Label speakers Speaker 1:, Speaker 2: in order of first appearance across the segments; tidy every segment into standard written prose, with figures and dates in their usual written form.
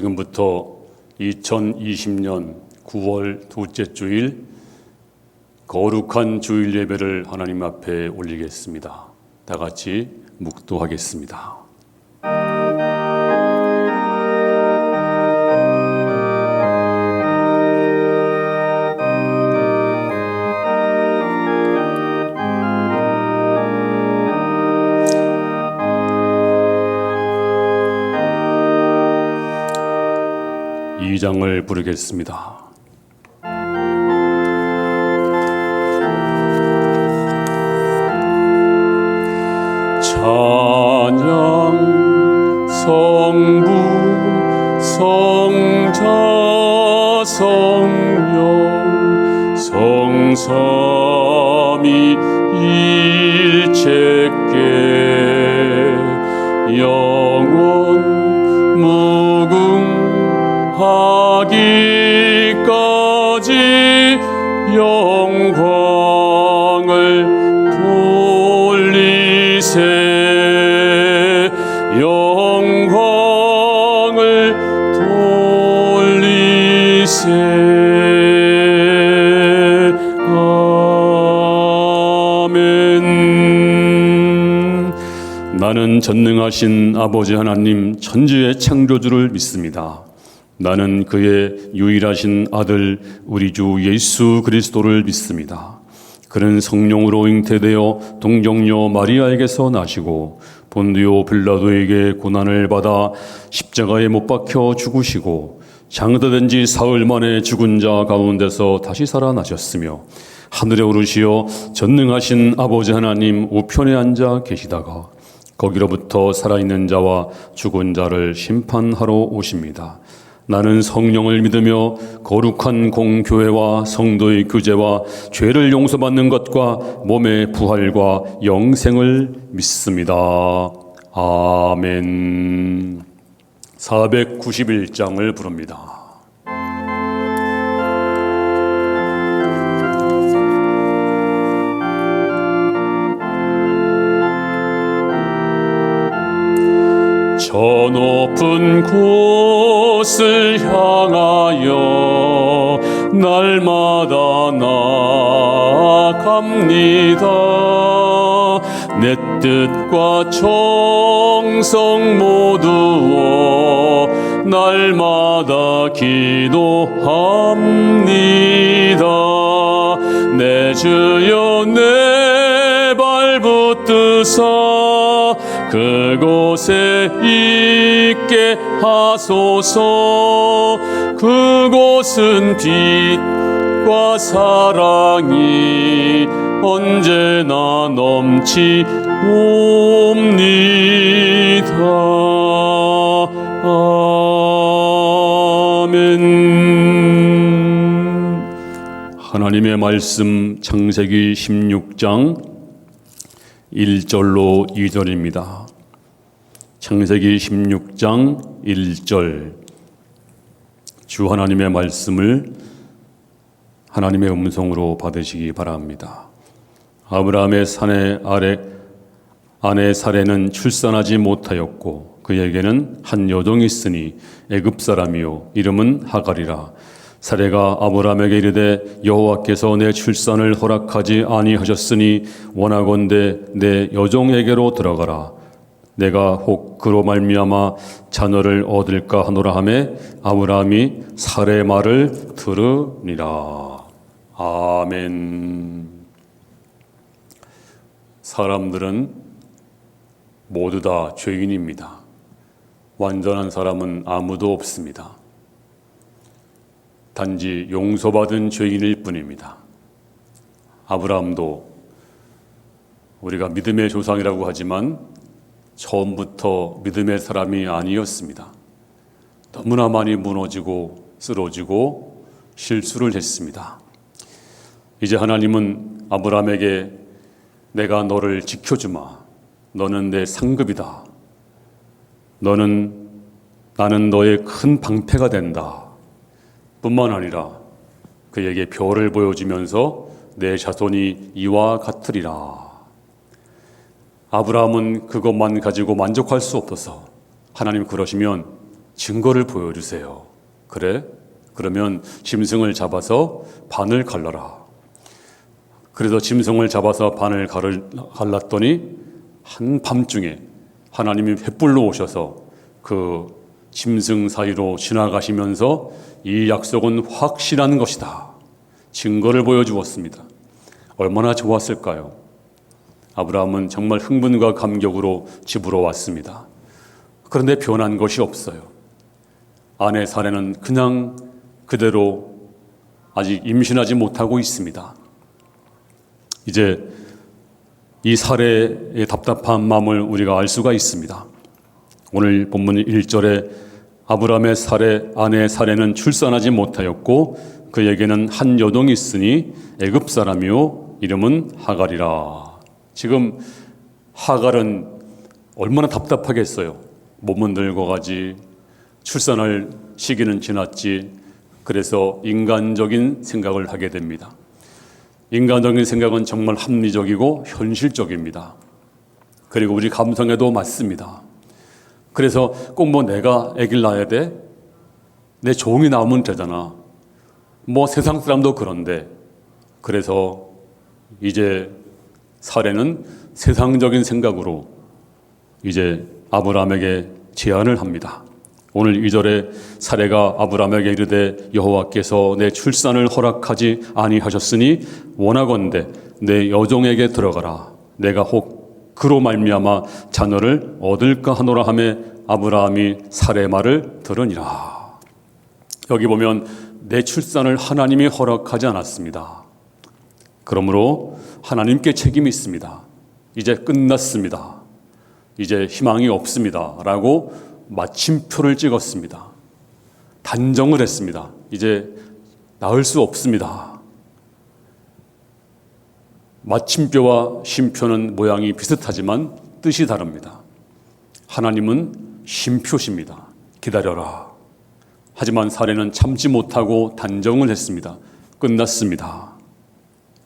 Speaker 1: 지금부터 2020년 9월 둘째 주일 거룩한 주일 예배를 하나님 앞에 올리겠습니다. 다 같이 묵도하겠습니다. 이 장을 부르겠습니다. 찬양 성부 성자 성령 성삼위 일체께 영원 무궁하기까지 영광을 돌리세 영광을 돌리세. 아멘. 나는 전능하신 아버지 하나님 천지의 창조주를 믿습니다. 나는 그의 유일하신 아들 우리 주 예수 그리스도를 믿습니다. 그는 성령으로 잉태되어 동정녀 마리아에게서 나시고 본디오 빌라도에게 고난을 받아 십자가에 못 박혀 죽으시고 장사된 지 사흘 만에 죽은 자 가운데서 다시 살아나셨으며 하늘에 오르시어 전능하신 아버지 하나님 우편에 앉아 계시다가 거기로부터 살아있는 자와 죽은 자를 심판하러 오십니다. 나는 성령을 믿으며 거룩한 공교회와 성도의 교제와 죄를 용서받는 것과 몸의 부활과 영생을 믿습니다. 아멘. 491장을 부릅니다. 저 높은 곳을 향하여 날마다 나아갑니다. 내 뜻과 정성 모두어 날마다 기도합니다. 내 주여 내 발 붙드사 그곳에 있게 하소서. 그곳은 빛과 사랑이 언제나 넘치옵니다. 아멘. 하나님의 말씀 창세기 16장 1절로 2절입니다. 창세기 16장 1절. 주 하나님의 말씀을 하나님의 음성으로 받으시기 바랍니다. 아브라함의 아내 사레는 출산하지 못하였고 그에게는 한 여종이 있으니 애굽 사람이요 이름은 하갈이라. 사레가 아브라함에게 이르되 여호와께서 내 출산을 허락하지 아니하셨으니 원하건대 내 여종에게로 들어가라. 내가 혹 그로 말미암아 자녀를 얻을까 하노라 하매 아브라함이 사레의 말을 들으니라. 아멘. 사람들은 모두 다 죄인입니다. 완전한 사람은 아무도 없습니다. 단지 용서받은 죄인일 뿐입니다. 아브라함도 우리가 믿음의 조상이라고 하지만 처음부터 믿음의 사람이 아니었습니다. 너무나 많이 무너지고 쓰러지고 실수를 했습니다. 이제 하나님은 아브라함에게 내가 너를 지켜주마. 너는 내 상급이다. 나는 너의 큰 방패가 된다. 뿐만 아니라 그에게 별을 보여주면서 내 자손이 이와 같으리라. 아브라함은 그것만 가지고 만족할 수 없어서 하나님 그러시면 증거를 보여주세요. 그래? 그러면 짐승을 잡아서 반을 갈라라. 그래서 짐승을 잡아서 반을 갈랐더니 한밤중에 하나님이 횃불로 오셔서 그 짐승 사이로 지나가시면서 이 약속은 확실한 것이다. 증거를 보여주었습니다. 얼마나 좋았을까요? 아브라함은 정말 흥분과 감격으로 집으로 왔습니다. 그런데 변한 것이 없어요. 아내 사례는 그냥 그대로 아직 임신하지 못하고 있습니다. 이제 이 사례의 답답한 마음을 우리가 알 수가 있습니다. 오늘 본문 1절에 아브라함의 사례, 아내의 사례는 출산하지 못하였고 그에게는 한 여동이 있으니 애굽 사람이요 이름은 하갈이라. 지금 하갈은 얼마나 답답하겠어요. 몸은 늙어가지, 출산할 시기는 지났지. 그래서 인간적인 생각을 하게 됩니다. 인간적인 생각은 정말 합리적이고 현실적입니다. 그리고 우리 감성에도 맞습니다. 그래서 꼭 뭐 내가 아기를 낳아야 돼? 내 종이 나오면 되잖아. 뭐 세상 사람도 그런데. 그래서 이제 사례는 세상적인 생각으로 이제 아브라함에게 제안을 합니다. 오늘 2절에 사례가 아브라함에게 이르되 여호와께서 내 출산을 허락하지 아니하셨으니 원하건대 내 여종에게 들어가라. 내가 혹 그로 말미암아 자녀를 얻을까 하노라 하매 아브라함이 사례 말을 들으니라. 여기 보면 내 출산을 하나님이 허락하지 않았습니다. 그러므로 하나님께 책임이 있습니다. 이제 끝났습니다. 이제 희망이 없습니다. 라고 마침표를 찍었습니다. 단정을 했습니다. 이제 나을 수 없습니다. 마침표와 쉼표는 모양이 비슷하지만 뜻이 다릅니다. 하나님은 쉼표십니다. 기다려라. 하지만 사례는 참지 못하고 단정을 했습니다. 끝났습니다.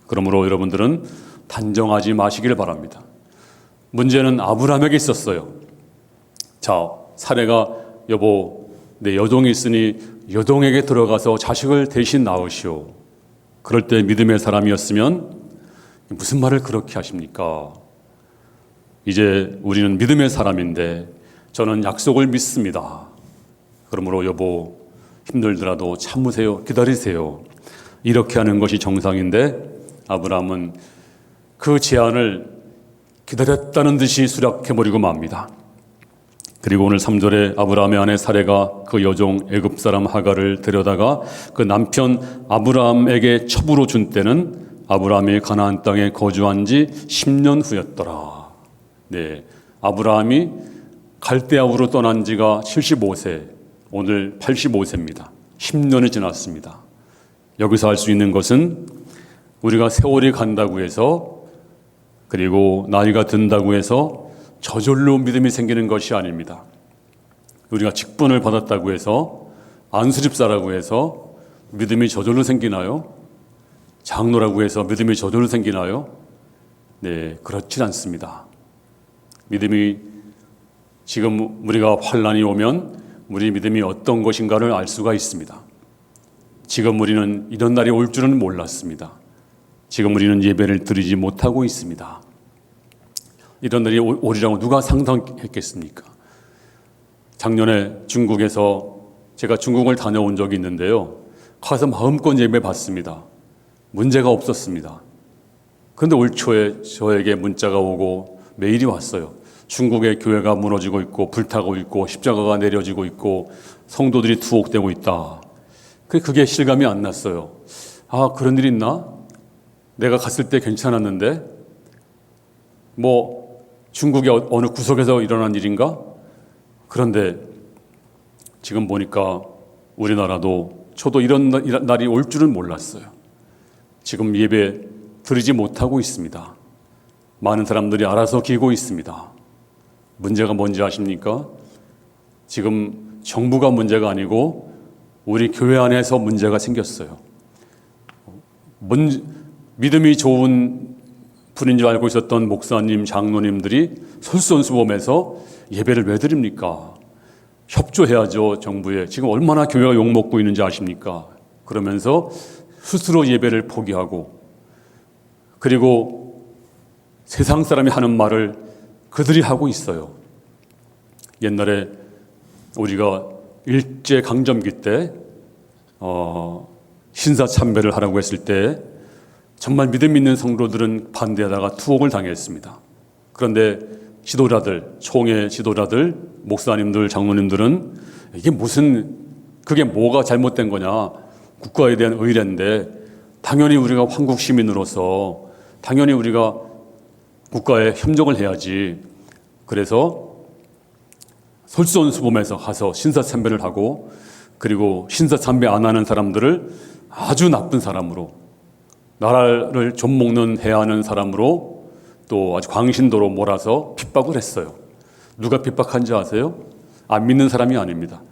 Speaker 1: 그러므로 여러분들은 단정하지 마시길 바랍니다. 문제는 아브라함에게 있었어요. 자, 사례가 여보 내 여종이 있으니 여종에게 들어가서 자식을 대신 낳으시오. 그럴 때 믿음의 사람이었으면 무슨 말을 그렇게 하십니까? 이제 우리는 믿음의 사람인데 저는 약속을 믿습니다. 그러므로 여보 힘들더라도 참으세요. 기다리세요. 이렇게 하는 것이 정상인데 아브라함은 그 제안을 기다렸다는 듯이 수락해버리고 맙니다. 그리고 오늘 3절에 아브라함의 아내 사례가 그 여종 애굽 사람 하갈을 데려다가 그 남편 아브라함에게 첩으로 준 때는 아브라함이 가나안 땅에 거주한 지 10년 후였더라. 네, 아브라함이 갈대아우로 떠난 지가 75세, 오늘 85세입니다. 10년이 지났습니다. 여기서 알 수 있는 것은 우리가 세월이 간다고 해서 그리고 나이가 든다고 해서 저절로 믿음이 생기는 것이 아닙니다. 우리가 직분을 받았다고 해서 안수집사라고 해서 믿음이 저절로 생기나요? 장로라고 해서 믿음이 저절로 생기나요? 네, 그렇진 않습니다. 믿음이 지금 우리가 환난이 오면 우리 믿음이 어떤 것인가를 알 수가 있습니다. 지금 우리는 이런 날이 올 줄은 몰랐습니다. 지금 우리는 예배를 드리지 못하고 있습니다. 이런 날이 오리라고 누가 상상했겠습니까? 작년에 중국에서 제가 중국을 다녀온 적이 있는데요. 가서 마음껏 예배 받습니다. 문제가 없었습니다. 그런데 올 초에 저에게 문자가 오고 메일이 왔어요. 중국의 교회가 무너지고 있고 불타고 있고 십자가가 내려지고 있고 성도들이 투옥되고 있다. 그게 실감이 안 났어요. 아, 그런 일이 있나? 내가 갔을 때 괜찮았는데 뭐 중국의 어느 구석에서 일어난 일인가? 그런데 지금 보니까 우리나라도 저도 이런 날이 올 줄은 몰랐어요. 지금 예배 드리지 못하고 있습니다. 많은 사람들이 알아서 기고 있습니다. 문제가 뭔지 아십니까? 지금 정부가 문제가 아니고 우리 교회 안에서 문제가 생겼어요. 믿음이 좋은 분인 줄 알고 있었던 목사님, 장로님들이 솔선수범해서 예배를 왜 드립니까? 협조해야죠, 정부에. 지금 얼마나 교회가 욕먹고 있는지 아십니까? 그러면서 스스로 예배를 포기하고, 그리고 세상 사람이 하는 말을 그들이 하고 있어요. 옛날에 우리가 일제강점기 때 신사참배를 하라고 했을 때 정말 믿음 있는 성도들은 반대하다가 투옥을 당했습니다. 그런데 지도자들, 총회 지도자들, 목사님들, 장로님들은 이게 그게 뭐가 잘못된 거냐, 국가에 대한 의례인데 당연히 우리가 한국 시민으로서 당연히 우리가 국가에 협력을 해야지. 그래서 솔선수범해서 가서 신사참배를 하고, 그리고 신사참배 안 하는 사람들을 아주 나쁜 사람으로, 나라를 좀먹는 해하는 사람으로 또 아주 광신도로 몰아서 핍박을 했어요. 누가 핍박한지 아세요? 안 믿는 사람이 아닙니다.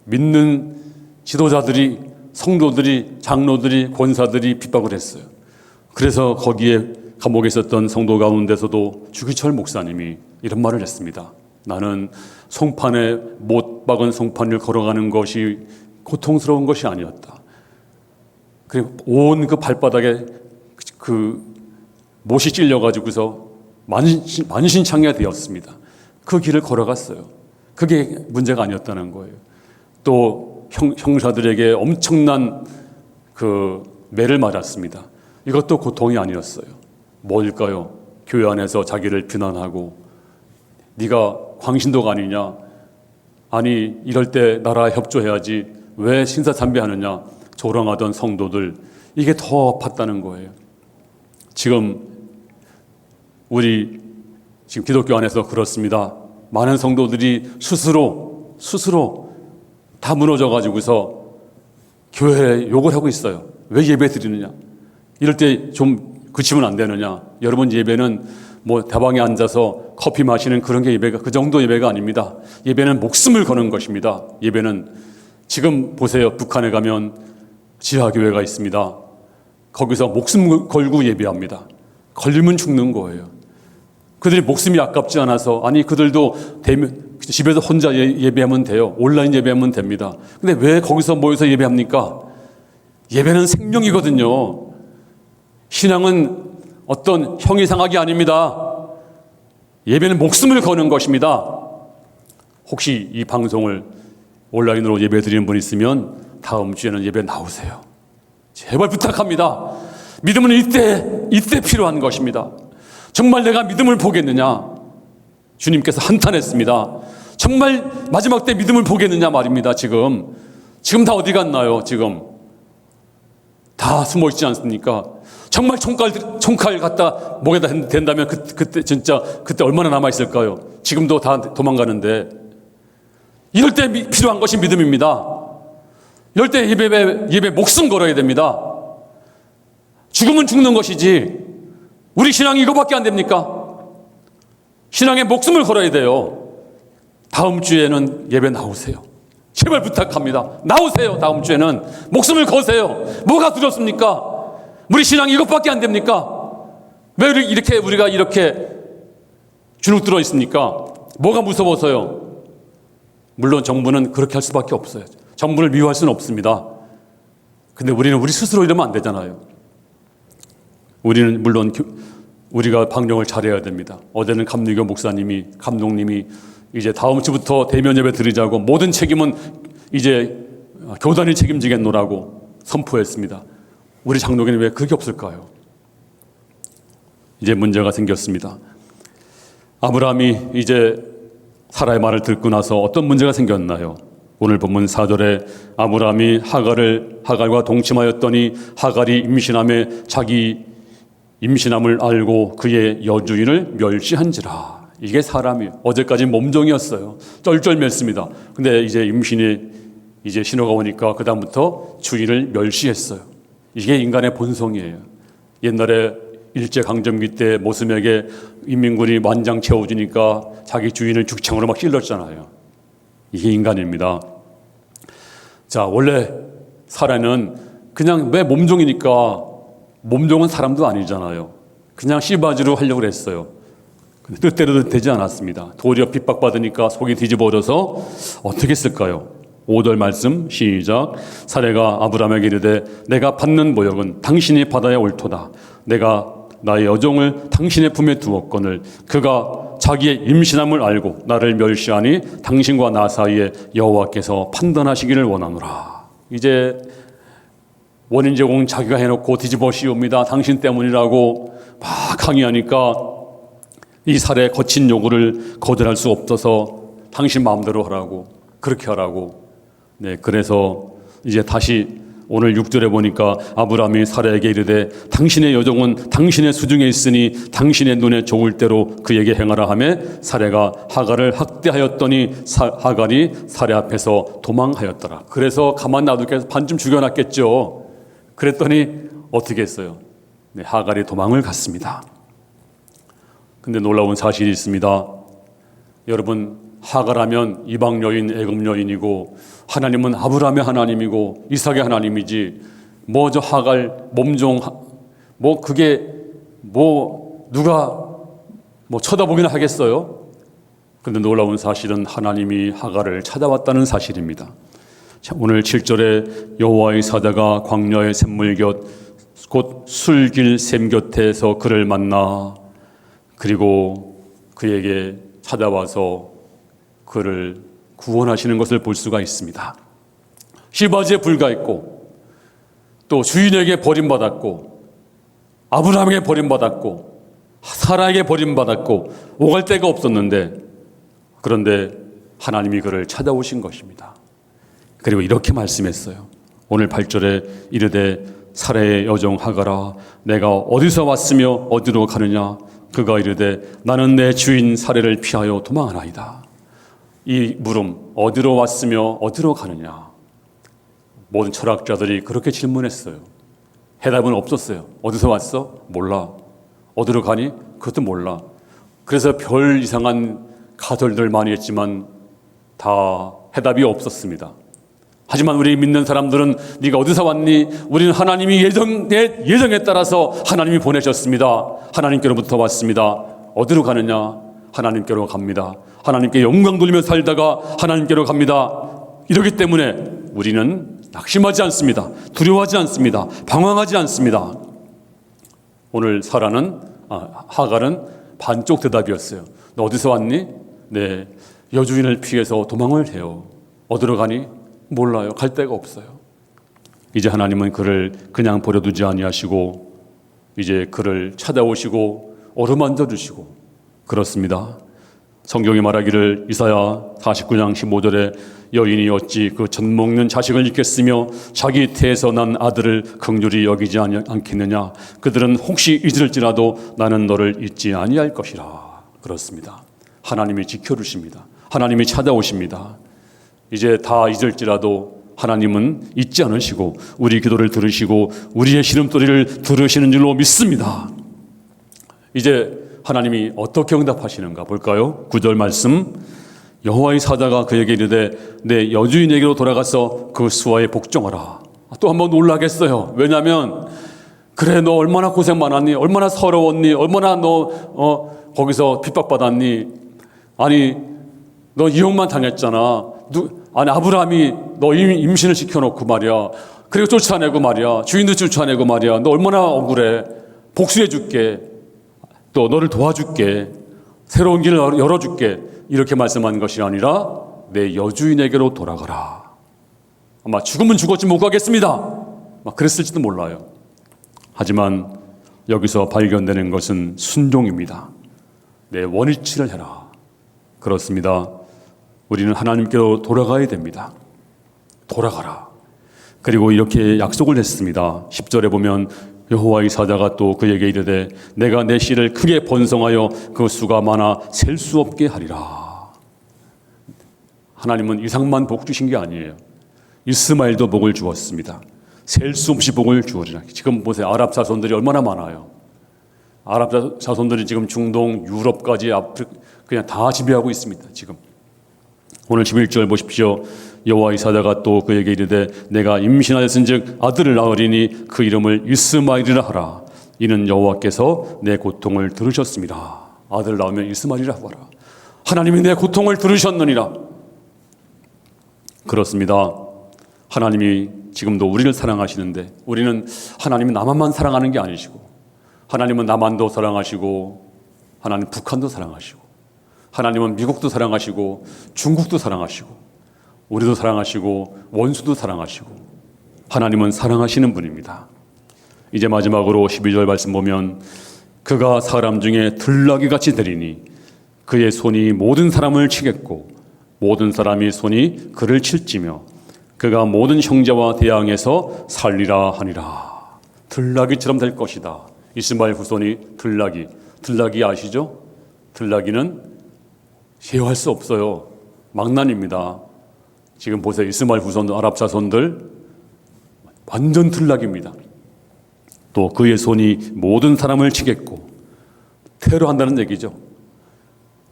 Speaker 1: 믿는 지도자들이, 성도들이, 장로들이, 권사들이 핍박을 했어요. 그래서 거기에 감옥에 있었던 성도 가운데서도 주기철 목사님이 이런 말을 했습니다. 나는 송판에 못 박은 송판을 걸어가는 것이 고통스러운 것이 아니었다. 그리고 온 그 발바닥에 그 못이 찔려가지고서 만신창이가 되었습니다. 그 길을 걸어갔어요. 그게 문제가 아니었다는 거예요. 또 형사들에게 엄청난 그 매를 맞았습니다. 이것도 고통이 아니었어요. 뭘까요? 교회 안에서 자기를 비난하고, 네가 광신도가 아니냐, 아니 이럴 때 나라와 협조해야지 왜 신사참배하느냐, 조롱하던 성도들, 이게 더 아팠다는 거예요. 지금 우리 지금 기독교 안에서 그렇습니다. 많은 성도들이 스스로 다 무너져 가지고서 교회에 욕을 하고 있어요. 왜 예배 드리느냐, 이럴 때 좀 그치면 안 되느냐. 여러분, 예배는 뭐 다방에 앉아서 커피 마시는 그런 게 예배가, 그 정도 예배가 아닙니다. 예배는 목숨을 거는 것입니다. 예배는 지금 보세요. 북한에 가면 지하교회가 있습니다. 거기서 목숨 걸고 예배합니다. 걸리면 죽는 거예요. 그들이 목숨이 아깝지 않아서, 아니 그들도 집에서 혼자 예배하면 돼요. 온라인 예배하면 됩니다. 근데 왜 거기서 모여서 예배합니까? 예배는 생명이거든요. 신앙은 어떤 형이상학이 아닙니다. 예배는 목숨을 거는 것입니다. 혹시 이 방송을 온라인으로 예배 드리는 분 있으면 다음 주에는 예배 나오세요. 제발 부탁합니다. 믿음은 이때 필요한 것입니다. 정말 내가 믿음을 보겠느냐? 주님께서 한탄했습니다. 정말 마지막 때 믿음을 보겠느냐 말입니다. 지금 다 어디 갔나요? 지금 다 숨어 있지 않습니까? 정말 총칼 갖다 목에다 댄다면 그때 얼마나 남아 있을까요? 지금도 다 도망가는데, 이럴 때 필요한 것이 믿음입니다. 이럴 때 예배 목숨 걸어야 됩니다. 죽으면 죽는 것이지 우리 신앙이 이거밖에 안 됩니까? 신앙에 목숨을 걸어야 돼요. 다음 주에는 예배 나오세요. 제발 부탁합니다. 나오세요. 다음 주에는 목숨을 거세요. 뭐가 두렵습니까? 우리 신앙이 이것밖에 안 됩니까? 왜 우리가 이렇게 주눅 들어 있습니까? 뭐가 무서워서요? 물론 정부는 그렇게 할 수밖에 없어요. 정부를 미워할 수는 없습니다. 근데 우리는 우리 스스로 이러면 안 되잖아요. 우리는 물론 우리가 방역을 잘해야 됩니다. 어제는 감리교 감독님이 이제 다음 주부터 대면 예배 드리자고, 모든 책임은 이제 교단이 책임지겠노라고 선포했습니다. 우리 장로교는 왜 그게 없을까요? 이제 문제가 생겼습니다. 아브라함이 이제 사라의 말을 듣고 나서 어떤 문제가 생겼나요? 오늘 본문 4절에 아브라함이 하갈과 동침하였더니 하갈이 임신함에 자기 임신함을 알고 그의 여주인을 멸시한지라. 이게 사람이에요. 어제까지 몸종이었어요. 쩔쩔맸습니다. 근데 이제 임신이 이제 신호가 오니까 그다음부터 주인을 멸시했어요. 이게 인간의 본성이에요. 옛날에 일제강점기 때 모슴에게 인민군이 만장 채워주니까 자기 주인을 죽창으로 막 찔렀잖아요. 이게 인간입니다. 자, 원래 사라는 그냥 왜 몸종이니까, 몸종은 사람도 아니잖아요. 그냥 씨바지로 하려고 했어요. 근데 뜻대로 되지 않았습니다. 도리어 핍박받으니까 속이 뒤집어져서 어떻게 했을까요? 5절 말씀 시작. 사레가 아브라함에게 이르되 내가 받는 모욕은 당신이 받아야 옳도다. 내가 나의 여종을 당신의 품에 두었거늘 그가 자기의 임신함을 알고 나를 멸시하니 당신과 나 사이에 여호와께서 판단하시기를 원하노라. 이제 원인 제공 자기가 해놓고 뒤집어 씌웁니다. 당신 때문이라고 막 항의하니까 이 사례의 거친 요구를 거절할 수 없어서 당신 마음대로 하라고, 그렇게 하라고. 네, 그래서 이제 다시 오늘 6절에 보니까 아브라함이 사라에게 이르되 당신의 여종은 당신의 수중에 있으니 당신의 눈에 좋을 대로 그에게 행하라 하며 사라가 하갈을 학대하였더니 하갈이 사라 앞에서 도망하였더라. 그래서 가만 놔두게 반쯤 죽여놨겠죠. 그랬더니 어떻게 했어요? 네, 하갈이 도망을 갔습니다. 근데 놀라운 사실이 있습니다. 여러분, 하갈하면 이방 여인, 애굽 여인이고 하나님은 아브라함의 하나님이고 이삭의 하나님이지 뭐 저 하갈 몸종 뭐 그게 뭐 누가 뭐 쳐다보기나 하겠어요? 그런데 놀라운 사실은 하나님이 하갈을 찾아왔다는 사실입니다. 자, 오늘 7절에 여호와의 사자가 광야의 샘물 곧 술길 샘 곁에서 그를 만나 그리고 그에게 찾아와서 그를 구원하시는 것을 볼 수가 있습니다. 시바지에 불과했고 또 주인에게 버림받았고 아브라함에게 버림받았고 사라에게 버림받았고 오갈 데가 없었는데 그런데 하나님이 그를 찾아오신 것입니다. 그리고 이렇게 말씀했어요. 오늘 8절에 이르되 사라의 여종 하갈아 내가 어디서 왔으며 어디로 가느냐 그가 이르되 나는 내 주인 사라를 피하여 도망하나이다. 이 물음 어디로 왔으며 어디로 가느냐 모든 철학자들이 그렇게 질문했어요. 해답은 없었어요. 어디서 왔어? 몰라. 어디로 가니? 그것도 몰라. 그래서 별 이상한 가설들 많이 했지만 다 해답이 없었습니다. 하지만 우리 믿는 사람들은 네가 어디서 왔니? 우리는 하나님이 예정에 따라서 하나님이 보내셨습니다. 하나님께로부터 왔습니다. 어디로 가느냐? 하나님께로 갑니다. 하나님께 영광 돌리며 살다가 하나님께로 갑니다. 이렇기 때문에 우리는 낙심하지 않습니다. 두려워하지 않습니다. 방황하지 않습니다. 오늘 하갈은 반쪽 대답이었어요. 너 어디서 왔니? 네, 여주인을 피해서 도망을 해요. 어디로 가니? 몰라요. 갈 데가 없어요. 이제 하나님은 그를 그냥 버려두지 아니하시고 이제 그를 찾아오시고 어루만져 주시고 그렇습니다. 성경이 말하기를 이사야 49장 15절에 여인이 어찌 그 젖먹는 자식을 잊겠으며 자기 태에서 난 아들을 긍휼히 여기지 않겠느냐. 그들은 혹시 잊을지라도 나는 너를 잊지 아니할 것이라. 그렇습니다. 하나님이 지켜주십니다. 하나님이 찾아오십니다. 이제 다 잊을지라도 하나님은 잊지 않으시고 우리 기도를 들으시고 우리의 신음소리를 들으시는 줄로 믿습니다. 이제 하나님이 어떻게 응답하시는가 볼까요? 9절 말씀 여호와의 사자가 그에게 이르되 내 여주인에게로 돌아가서 그 수하에 복종하라. 또 한 번 놀라겠어요. 왜냐하면 그래 너 얼마나 고생 많았니? 얼마나 서러웠니? 얼마나 너 거기서 핍박받았니? 아니 너 이혼만 당했잖아. 아니 아브라함이 너 임신을 시켜놓고 말이야. 그리고 쫓아내고 말이야. 주인도 쫓아내고 말이야. 너 얼마나 억울해. 복수해줄게. 또 너를 도와줄게. 새로운 길을 열어줄게. 이렇게 말씀한 것이 아니라 내 여주인에게로 돌아가라. 아마 죽으면 죽었지 못 가겠습니다. 막 그랬을지도 몰라요. 하지만 여기서 발견되는 것은 순종입니다. 내 원위치를 해라. 그렇습니다. 우리는 하나님께로 돌아가야 됩니다. 돌아가라. 그리고 이렇게 약속을 했습니다. 10절에 보면 여호와의 사자가 또 그에게 이르되 내가 내 씨를 크게 번성하여 그 수가 많아 셀 수 없게 하리라. 하나님은 이삭만 복 주신 게 아니에요. 이스마엘도 복을 주었습니다. 셀 수 없이 복을 주으리라. 지금 보세요. 아랍 자손들이 얼마나 많아요. 아랍 자손들이 지금 중동, 유럽까지 그냥 다 지배하고 있습니다. 지금 오늘 11절 보십시오. 여호와의 사자가 또 그에게 이르되 내가 임신하였은즉 아들을 낳으리니 그 이름을 이스마엘이라 하라. 이는 여호와께서 내 고통을 들으셨습니다. 아들 낳으면 이스마엘이라고 하라. 하나님이 내 고통을 들으셨느니라. 그렇습니다. 하나님이 지금도 우리를 사랑하시는데 우리는 하나님이 남한만 사랑하는 게 아니시고 하나님은 남한도 사랑하시고 하나님 북한도 사랑하시고 하나님은 미국도 사랑하시고 중국도 사랑하시고 우리도 사랑하시고 원수도 사랑하시고 하나님은 사랑하시는 분입니다. 이제 마지막으로 12절 말씀 보면 그가 사람 중에 들나귀같이 되리니 그의 손이 모든 사람을 치겠고 모든 사람이 손이 그를 칠지며 그가 모든 형제와 대항해서 살리라 하니라. 들나귀처럼 될 것이다. 이스마엘 후손이 들나귀 아시죠? 들나귀는 제어할 수 없어요. 망난입니다. 지금 보세요. 이스마엘 후손들, 아랍 자손들 완전 들나귀입니다. 또 그의 손이 모든 사람을 치겠고 테러한다는 얘기죠.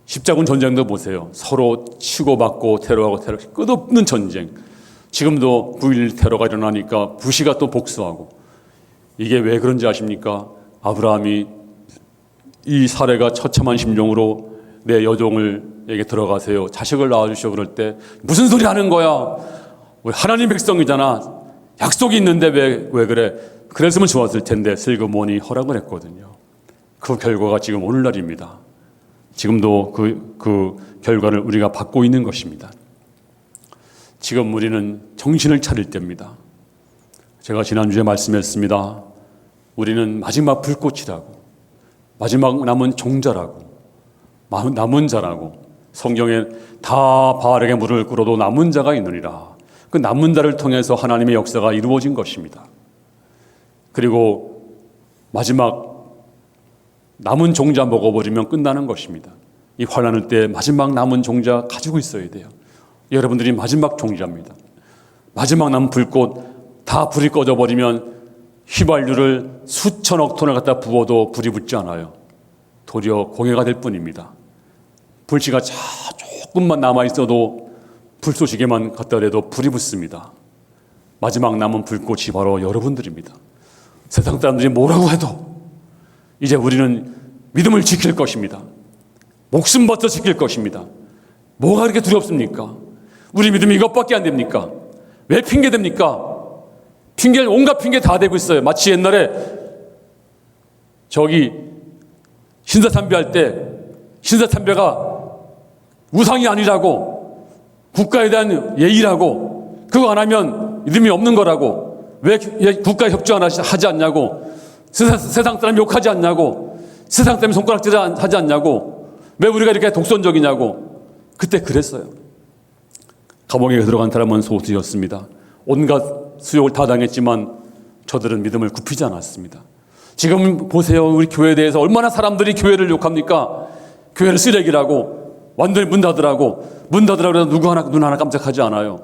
Speaker 1: 십자군 전쟁도 보세요. 서로 치고받고 테러하고 끝없는 전쟁. 지금도 9.11 테러가 일어나니까 부시가 또 복수하고. 이게 왜 그런지 아십니까? 아브라함이 이 사례가 처참한 심정으로 내 여종에게 들어가세요. 자식을 낳아주시오. 그럴 때 무슨 소리 하는 거야? 우리 하나님 백성이잖아. 약속이 있는데 왜 그래? 그랬으면 좋았을 텐데 슬그머니 허락을 했거든요. 그 결과가 지금 오늘날입니다. 지금도 그 결과를 우리가 받고 있는 것입니다. 지금 우리는 정신을 차릴 때입니다. 제가 지난주에 말씀했습니다. 우리는 마지막 불꽃이라고, 마지막 남은 종자라고, 남은 자라고, 성경에 다 바알에게 물을 끓어도 남은 자가 있느니라. 그 남은 자를 통해서 하나님의 역사가 이루어진 것입니다. 그리고 마지막 남은 종자 먹어버리면 끝나는 것입니다. 이 환난을 때 마지막 남은 종자 가지고 있어야 돼요. 여러분들이 마지막 종자입니다. 마지막 남은 불꽃 다 불이 꺼져버리면 휘발유를 수천억 톤을 갖다 부어도 불이 붙지 않아요. 도리어 공해가 될 뿐입니다. 불씨가 조금만 남아있어도 불쏘시개만 갖다 대도 불이 붙습니다. 마지막 남은 불꽃이 바로 여러분들입니다. 세상 사람들이 뭐라고 해도 이제 우리는 믿음을 지킬 것입니다. 목숨 바쳐 지킬 것입니다. 뭐가 그렇게 두렵습니까? 우리 믿음이 이것밖에 안 됩니까? 왜 핑계됩니까? 온갖 핑계 다 대고 있어요. 마치 옛날에 저기 신사참배할 때 신사참배가 우상이 아니라고, 국가에 대한 예의라고, 그거 안 하면 믿음이 없는 거라고, 왜 국가 협조 안 하지 않냐고, 세상 사람 욕하지 않냐고, 세상 때문에 손가락질 하지 않냐고, 왜 우리가 이렇게 독선적이냐고. 그때 그랬어요. 감옥에 들어간 사람은 소수였습니다. 온갖 수욕을 다 당했지만 저들은 믿음을 굽히지 않았습니다. 지금 보세요. 우리 교회에 대해서 얼마나 사람들이 교회를 욕합니까? 교회를 쓰레기라고, 완전히 문 닫으라고 해서 눈 하나 깜짝하지 않아요.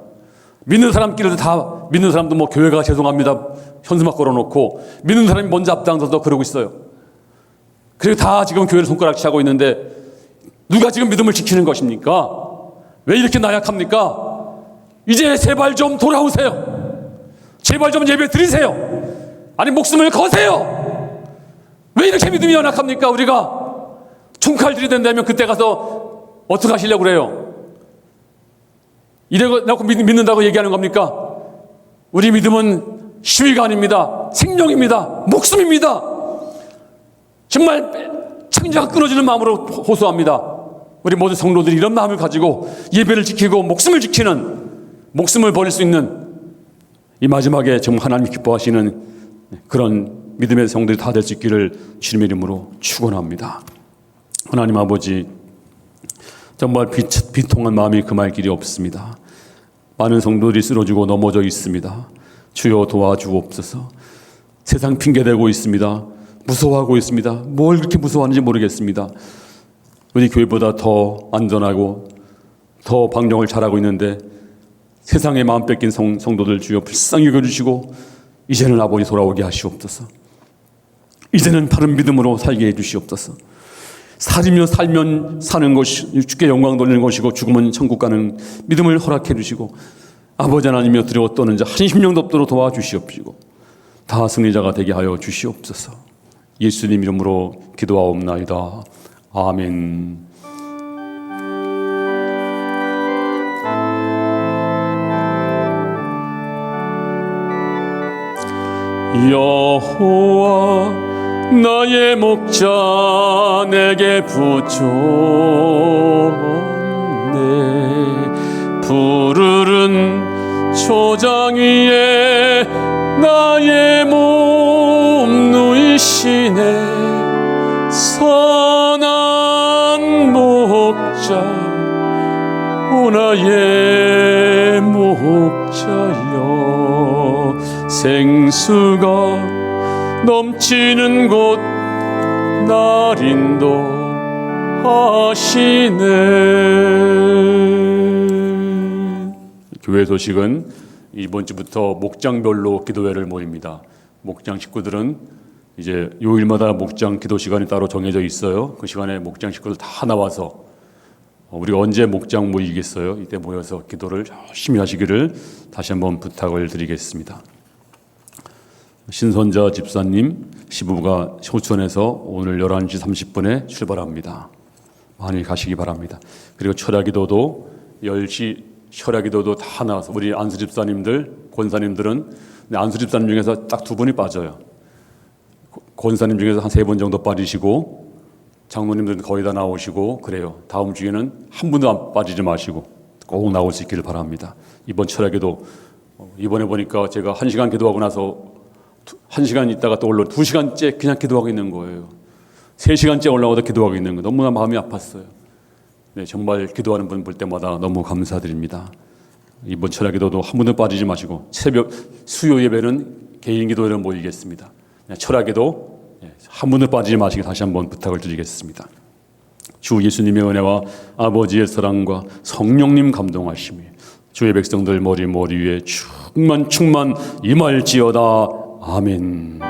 Speaker 1: 믿는 사람끼리도 다, 믿는 사람도 뭐 교회가 죄송합니다 현수막 걸어놓고, 믿는 사람이 먼저 앞장서서 그러고 있어요. 그리고 다 지금 교회를 손가락질하고 있는데 누가 지금 믿음을 지키는 것입니까? 왜 이렇게 나약합니까? 이제 제발 좀 돌아오세요. 제발 좀 예배 드리세요. 아니 목숨을 거세요. 왜 이렇게 믿음이 연약합니까? 우리가 총칼 들이댄다면 그때 가서 어떻게 하시려고 그래요? 이래놓고 믿는다고 얘기하는 겁니까? 우리 믿음은 시위가 아닙니다. 생명입니다. 목숨입니다. 정말 창자가 끊어지는 마음으로 호소합니다. 우리 모든 성도들이 이런 마음을 가지고 예배를 지키고 목숨을 지키는, 목숨을 버릴 수 있는 이 마지막에 정말 하나님이 기뻐하시는 그런 믿음의 성도들이 다 될 수 있기를 주님의 이름으로 축원합니다. 하나님 아버지, 정말 비통한 마음이 금할 길이 없습니다. 많은 성도들이 쓰러지고 넘어져 있습니다. 주여 도와주옵소서. 세상 핑계대고 있습니다. 무서워하고 있습니다. 뭘 그렇게 무서워하는지 모르겠습니다. 우리 교회보다 더 안전하고 더 방종을 잘하고 있는데 세상에 마음 뺏긴 성도들 주여 불쌍히 여겨주시고 이제는 아버지 돌아오게 하시옵소서. 이제는 바른 믿음으로 살게 해주시옵소서. 살면 사는 것이 주께 영광 돌리는 것이고 죽으면 천국 가는 믿음을 허락해 주시고 아버지 하나님이여 두려워 떠는 자 한 심령도 없도록 도와주시옵시고 다 승리자가 되게 하여 주시옵소서. 예수님 이름으로 기도하옵나이다. 아멘. 여호와 나의 목자 내게 부족네. 푸르른 초장 위에 나의 몸 누이시네. 선한 목자 오 나의 목자여. 생수가 넘치는 곳 날 인도하시네. 교회 소식은 이번 주부터 목장별로 기도회를 모입니다. 목장 식구들은 이제 요일마다 목장 기도 시간이 따로 정해져 있어요. 그 시간에 목장 식구들 다 나와서 우리가 언제 목장 모이겠어요? 이때 모여서 기도를 열심히 하시기를 다시 한번 부탁을 드리겠습니다. 신선자 집사님 시부부가 호천에서 오늘 11시 30분에 출발합니다. 많이 가시기 바랍니다. 그리고 철야기도도 10시 철야기도도 다 나와서 우리 안수 집사님들, 권사님들은 안수 집사님 중에서 딱 2분이 빠져요. 권사님 중에서 한 3분 정도 빠지시고 장로님들은 거의 다 나오시고 그래요. 다음 주에는 한 분도 안 빠지지 마시고 꼭 나올 수 있기를 바랍니다. 이번 철야기도 이번에 보니까 제가 1시간 기도하고 나서 1시간 있다가 또 올라오고 2시간째 그냥 기도하고 있는 거예요. 3시간째 올라오다 기도하고 있는 거 너무나 마음이 아팠어요. 네, 정말 기도하는 분 볼 때마다 너무 감사드립니다. 이번 철야기도도 한 분도 빠지지 마시고 새벽 수요 예배는 개인 기도회를 모이겠습니다. 철야기도 한 분도 빠지지 마시기 다시 한번 부탁을 드리겠습니다. 주 예수님의 은혜와 아버지의 사랑과 성령님 감동하심이 주의 백성들 머리 위에 충만 임할지어다. 아멘.